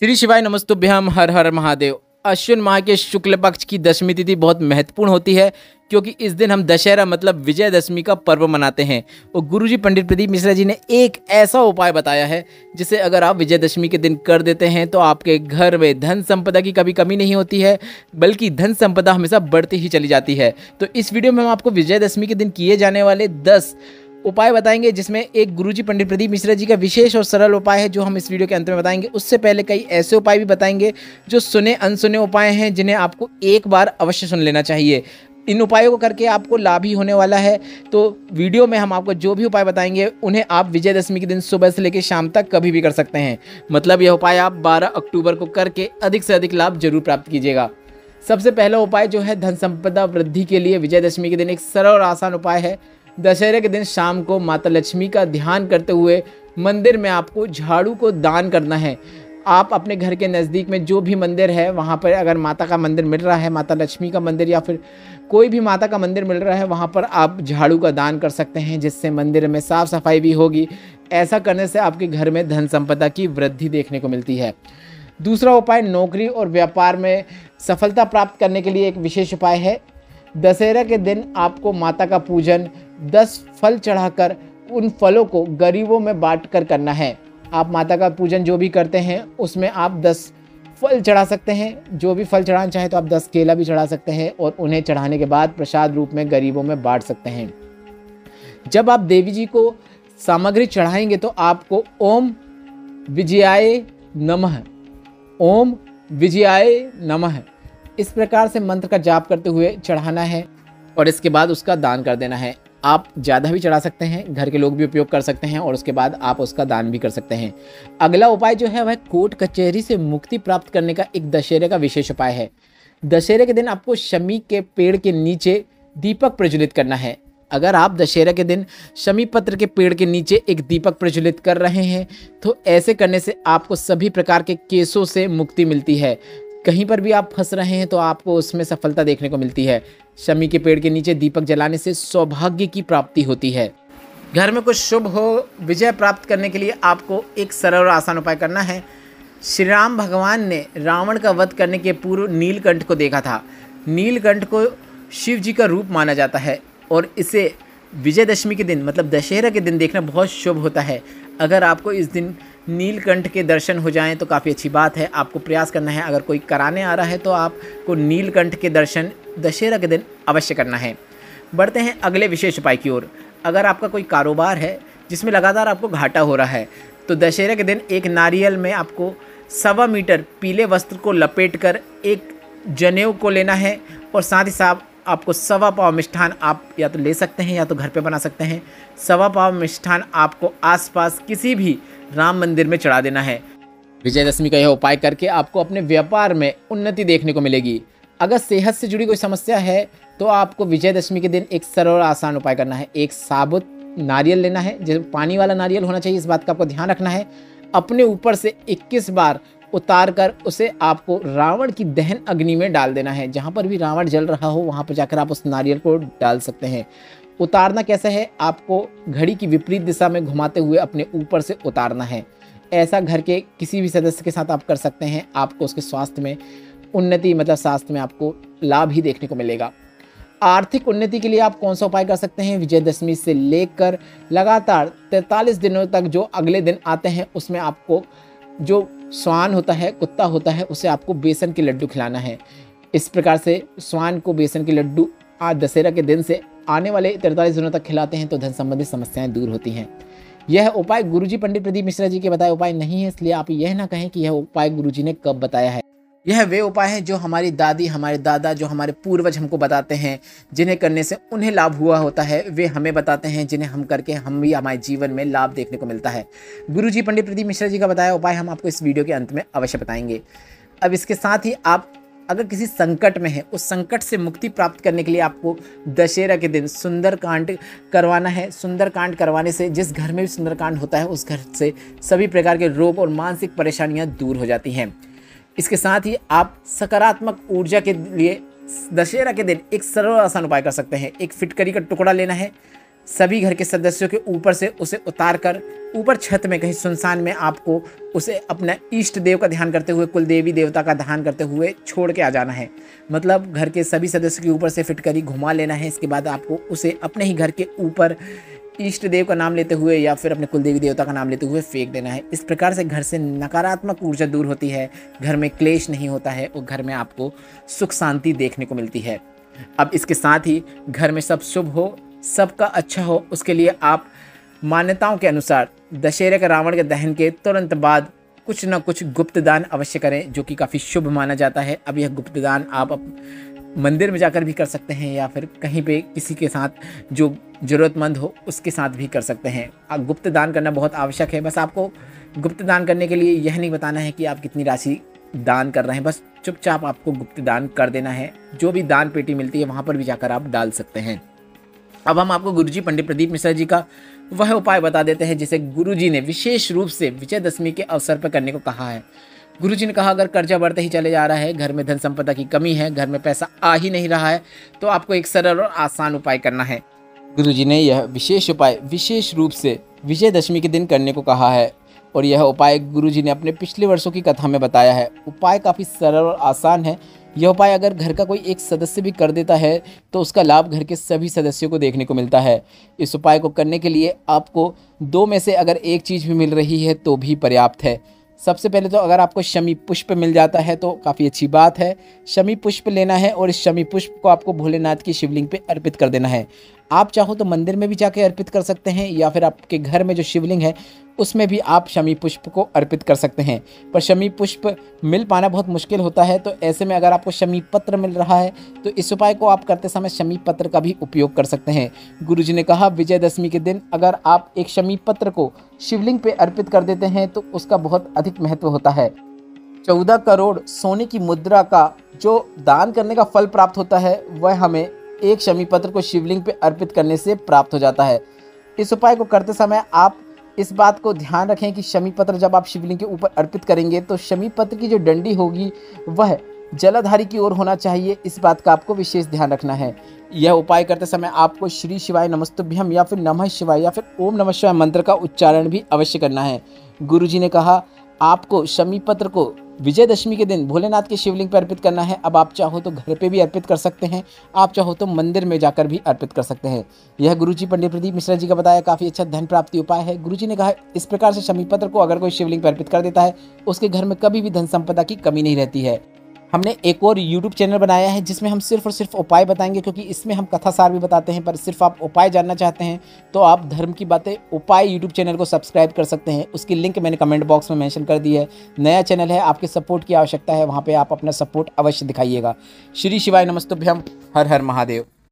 श्री शिवाय नमस्तुभ्यम हर हर महादेव। अश्विन माह के शुक्ल पक्ष की दशमी तिथि बहुत महत्वपूर्ण होती है क्योंकि इस दिन हम दशहरा मतलब विजयदशमी का पर्व मनाते हैं। और गुरुजी पंडित प्रदीप मिश्रा जी ने एक ऐसा उपाय बताया है जिसे अगर आप विजयदशमी के दिन कर देते हैं तो आपके घर में धन संपदा की कभी कमी नहीं होती है, बल्कि धन संपदा हमेशा बढ़ती ही चली जाती है। तो इस वीडियो में हम आपको विजयदशमी के दिन किए जाने वाले 10 उपाय बताएंगे, जिसमें एक गुरुजी पंडित प्रदीप मिश्रा जी का विशेष और सरल उपाय है जो हम इस वीडियो के अंत में बताएंगे। उससे पहले कई ऐसे उपाय भी बताएंगे जो सुने अनसुने उपाय हैं जिन्हें आपको एक बार अवश्य सुन लेना चाहिए। इन उपायों को करके आपको लाभ ही होने वाला है। तो वीडियो में हम आपको जो भी उपाय बताएंगे उन्हें आप विजयदशमी के दिन सुबह से लेकर शाम तक कभी भी कर सकते हैं। मतलब यह उपाय आप 12 अक्टूबर को करके अधिक से अधिक लाभ जरूर प्राप्त कीजिएगा। सबसे पहला उपाय जो है धन संपदा वृद्धि के लिए विजयदशमी के दिन एक सरल और आसान उपाय है। दशहरे के दिन शाम को माता लक्ष्मी का ध्यान करते हुए मंदिर में आपको झाड़ू को दान करना है। आप अपने घर के नज़दीक में जो भी मंदिर है वहाँ पर अगर माता का मंदिर मिल रहा है, माता लक्ष्मी का मंदिर या फिर कोई भी माता का मंदिर मिल रहा है, वहाँ पर आप झाड़ू का दान कर सकते हैं, जिससे मंदिर में साफ सफाई भी होगी। ऐसा करने से आपके घर में धन संपदा की वृद्धि देखने को मिलती है। दूसरा उपाय नौकरी और व्यापार में सफलता प्राप्त करने के लिए एक विशेष उपाय है। दशहरा के दिन आपको माता का पूजन 10 फल चढ़ाकर उन फलों को गरीबों में बांटकर करना है। आप माता का पूजन जो भी करते हैं उसमें आप 10 फल चढ़ा सकते हैं। जो भी फल चढ़ाना चाहें तो आप 10 केला भी चढ़ा सकते हैं और उन्हें चढ़ाने के बाद प्रसाद रूप में गरीबों में बांट सकते हैं। जब आप देवी जी को सामग्री चढ़ाएंगे तो आपको ओम विजयाय नमः, ओम विजयाय नमः इस प्रकार से मंत्र का जाप करते हुए चढ़ाना है और इसके बाद उसका दान कर देना है। आप ज़्यादा भी चढ़ा सकते हैं, घर के लोग भी उपयोग कर सकते हैं और उसके बाद आप उसका दान भी कर सकते हैं। अगला उपाय जो है वह कोर्ट कचहरी से मुक्ति प्राप्त करने का एक दशहरे का विशेष उपाय है। दशहरे के दिन आपको शमी के पेड़ के नीचे दीपक प्रज्वलित करना है। अगर आप दशहरा के दिन शमी पत्र के पेड़ के नीचे एक दीपक प्रज्वलित कर रहे हैं तो ऐसे करने से आपको सभी प्रकार के केसों से मुक्ति मिलती है। कहीं पर भी आप फंस रहे हैं तो आपको उसमें सफलता देखने को मिलती है। शमी के पेड़ के नीचे दीपक जलाने से सौभाग्य की प्राप्ति होती है। घर में कुछ शुभ हो, विजय प्राप्त करने के लिए आपको एक सरल और आसान उपाय करना है। श्री राम भगवान ने रावण का वध करने के पूर्व नीलकंठ को देखा था। नीलकंठ को शिव जी का रूप माना जाता है और इसे विजयदशमी के दिन मतलब दशहरा के दिन देखना बहुत शुभ होता है। अगर आपको इस दिन नीलकंठ के दर्शन हो जाएं तो काफ़ी अच्छी बात है। आपको प्रयास करना है, अगर कोई कराने आ रहा है तो आपको नीलकंठ के दर्शन दशहरा के दिन अवश्य करना है। बढ़ते हैं अगले विशेष उपाय की ओर। अगर आपका कोई कारोबार है जिसमें लगातार आपको घाटा हो रहा है तो दशहरा के दिन एक नारियल में आपको 1.25 मीटर पीले वस्त्र को लपेटकर एक जनेऊ को लेना है और साथ ही साथ आपको 1.25 पाव मिष्ठान आप या तो ले सकते हैं या तो घर पे बना सकते हैं। 1.25 पाव मिष्ठान आपको आसपास किसी भी राम मंदिर में चढ़ा देना है। विजयदशमी का यह उपाय करके आपको अपने व्यापार में उन्नति देखने को मिलेगी। अगर सेहत से जुड़ी कोई समस्या है तो आपको विजयदशमी के दिन एक सरल और आसान उपाय करना है। एक साबुत नारियल लेना है, जो पानी वाला नारियल होना चाहिए, इस बात का आपको ध्यान रखना है। अपने ऊपर से 21 बार उतार कर उसे आपको रावण की दहन अग्नि में डाल देना है। जहाँ पर भी रावण जल रहा हो वहाँ पर जाकर आप उस नारियल को डाल सकते हैं। उतारना कैसा है, आपको घड़ी की विपरीत दिशा में घुमाते हुए अपने ऊपर से उतारना है। ऐसा घर के किसी भी सदस्य के साथ आप कर सकते हैं। आपको उसके स्वास्थ्य में उन्नति मतलब स्वास्थ्य में आपको लाभ ही देखने को मिलेगा। आर्थिक उन्नति के लिए आप कौन सा उपाय कर सकते हैं? विजयदशमी से लेकर लगातार 43 दिनों तक जो अगले दिन आते हैं उसमें आपको जो श्वान होता है, कुत्ता होता है, उसे आपको बेसन के लड्डू खिलाना है। इस प्रकार से श्वान को बेसन के लड्डू आज दशहरा के दिन से आने वाले 43 दिनों तक खिलाते हैं तो धन संबंधित समस्याएं दूर होती हैं। यह उपाय गुरुजी पंडित प्रदीप मिश्रा जी के बताए उपाय नहीं है, इसलिए आप यह ना कहें कि यह उपाय गुरुजी ने कब बताया है। यह वे उपाय हैं जो हमारी दादी, हमारे दादा, जो हमारे पूर्वज हमको बताते हैं, जिन्हें करने से उन्हें लाभ हुआ होता है, वे हमें बताते हैं, जिन्हें हम करके हम भी हमारे जीवन में लाभ देखने को मिलता है। गुरुजी पंडित प्रदीप मिश्रा जी का बताया उपाय हम आपको इस वीडियो के अंत में अवश्य बताएंगे। अब इसके साथ ही आप अगर किसी संकट में है, उस संकट से मुक्ति प्राप्त करने के लिए आपको दशहरा के दिन सुंदरकांड करवाना है। सुंदरकांड करवाने से जिस घर में भी सुंदरकांड होता है उस घर से सभी प्रकार के रोग और मानसिक परेशानियां दूर हो जाती हैं। इसके साथ ही आप सकारात्मक ऊर्जा के लिए दशहरा के दिन एक सरल और आसान उपाय कर सकते हैं। एक फिटकरी का टुकड़ा लेना है, सभी घर के सदस्यों के ऊपर से उसे उतार कर ऊपर छत में कहीं सुनसान में आपको उसे अपना इष्ट देव का ध्यान करते हुए, कुल देवी देवता का ध्यान करते हुए छोड़ के आ जाना है। मतलब घर के सभी सदस्यों के ऊपर से फिटकरी घुमा लेना है। इसके बाद आपको उसे अपने ही घर के ऊपर इष्ट देव का नाम लेते हुए या फिर अपने कुल देवी देवता का नाम लेते हुए फेंक देना है। इस प्रकार से घर से नकारात्मक ऊर्जा दूर होती है, घर में क्लेश नहीं होता है और घर में आपको सुख शांति देखने को मिलती है। अब इसके साथ ही घर में सब शुभ हो, सबका अच्छा हो, उसके लिए आप मान्यताओं के अनुसार दशहरे का रावण के दहन के तुरंत बाद कुछ ना कुछ गुप्त दान अवश्य करें, जो कि काफ़ी शुभ माना जाता है। अब यह गुप्त दान आप मंदिर में जाकर भी कर सकते हैं या फिर कहीं पे किसी के साथ जो ज़रूरतमंद हो उसके साथ भी कर सकते हैं। आप गुप्त दान करना बहुत आवश्यक है। बस आपको गुप्त दान करने के लिए यह नहीं बताना है कि आप कितनी राशि दान कर रहे हैं, बस चुपचाप आपको गुप्त दान कर देना है। जो भी दान पेटी मिलती है वहाँ पर भी जाकर आप डाल सकते हैं। अब हम आपको गुरुजी पंडित प्रदीप मिश्रा जी का वह उपाय बता देते हैं जिसे गुरुजी ने विशेष रूप से विजयदशमी के अवसर पर करने को कहा है। गुरुजी ने कहा, अगर कर्जा बढ़ते ही चले जा रहा है, घर में धन संपदा की कमी है, घर में पैसा आ ही नहीं रहा है, तो आपको एक सरल और आसान उपाय करना है। गुरुजी ने यह विशेष उपाय विशेष रूप से विजयदशमी के दिन करने को कहा है और यह उपाय गुरुजी ने अपने पिछले वर्षों की कथा में बताया है। उपाय काफ़ी सरल और आसान है। यह उपाय अगर घर का कोई एक सदस्य भी कर देता है तो उसका लाभ घर के सभी सदस्यों को देखने को मिलता है। इस उपाय को करने के लिए आपको दो में से अगर एक चीज़ भी मिल रही है तो भी पर्याप्त है। सबसे पहले तो अगर आपको शमी पुष्प मिल जाता है तो काफ़ी अच्छी बात है। शमी पुष्प लेना है और इस शमी पुष्प को आपको भोलेनाथ की शिवलिंग पे अर्पित कर देना है। आप चाहो तो मंदिर में भी जाके अर्पित कर सकते हैं या फिर आपके घर में जो शिवलिंग है उसमें भी आप शमी पुष्प को अर्पित कर सकते हैं, पर शमी पुष्प मिल पाना बहुत मुश्किल होता है। तो ऐसे में अगर आपको शमी पत्र मिल रहा है तो इस उपाय को आप करते समय शमी पत्र का भी उपयोग कर सकते हैं। गुरुजी ने कहा, विजयदशमी के दिन अगर आप एक शमी पत्र को शिवलिंग पे अर्पित कर देते हैं तो उसका बहुत अधिक महत्व होता है। 14 करोड़ सोने की मुद्रा का जो दान करने का फल प्राप्त होता है वह हमें एक शमी पत्र को शिवलिंग पे अर्पित करने से प्राप्त हो जाता है। इस उपाय को करते समय आप इस बात को ध्यान रखें कि शमी पत्र जब आप शिवलिंग के ऊपर अर्पित करेंगे तो शमी पत्र की जो डंडी होगी वह जलाधारी की ओर होना चाहिए। इस बात का आपको विशेष ध्यान रखना है। यह उपाय करते समय आपको श्री शिवाय नमस्तुभ्यम या फिर नमः शिवाय या फिर ओम नमः शिवाय मंत्र का उच्चारण भी अवश्य करना है। गुरुजी ने कहा, आपको शमी पत्र को विजयदशमी के दिन भोलेनाथ के शिवलिंग पर अर्पित करना है। अब आप चाहो तो घर पे भी अर्पित कर सकते हैं, आप चाहो तो मंदिर में जाकर भी अर्पित कर सकते हैं। यह गुरुजी पंडित प्रदीप मिश्रा जी का बताया काफ़ी अच्छा धन प्राप्ति उपाय है। गुरुजी ने कहा, इस प्रकार से शमी पत्र को अगर कोई शिवलिंग पर अर्पित कर देता है उसके घर में कभी भी धन संपदा की कमी नहीं रहती है। हमने एक और YouTube चैनल बनाया है जिसमें हम सिर्फ और सिर्फ उपाय बताएंगे, क्योंकि इसमें हम कथा सार भी बताते हैं। पर सिर्फ आप उपाय जानना चाहते हैं तो आप धर्म की बातें उपाय YouTube चैनल को सब्सक्राइब कर सकते हैं। उसकी लिंक मैंने कमेंट बॉक्स में मेंशन कर दी है। नया चैनल है, आपके सपोर्ट की आवश्यकता है, वहाँ पर आप अपना सपोर्ट अवश्य दिखाइएगा। श्री शिवाय नमस्तुभ्यम। हर हर महादेव।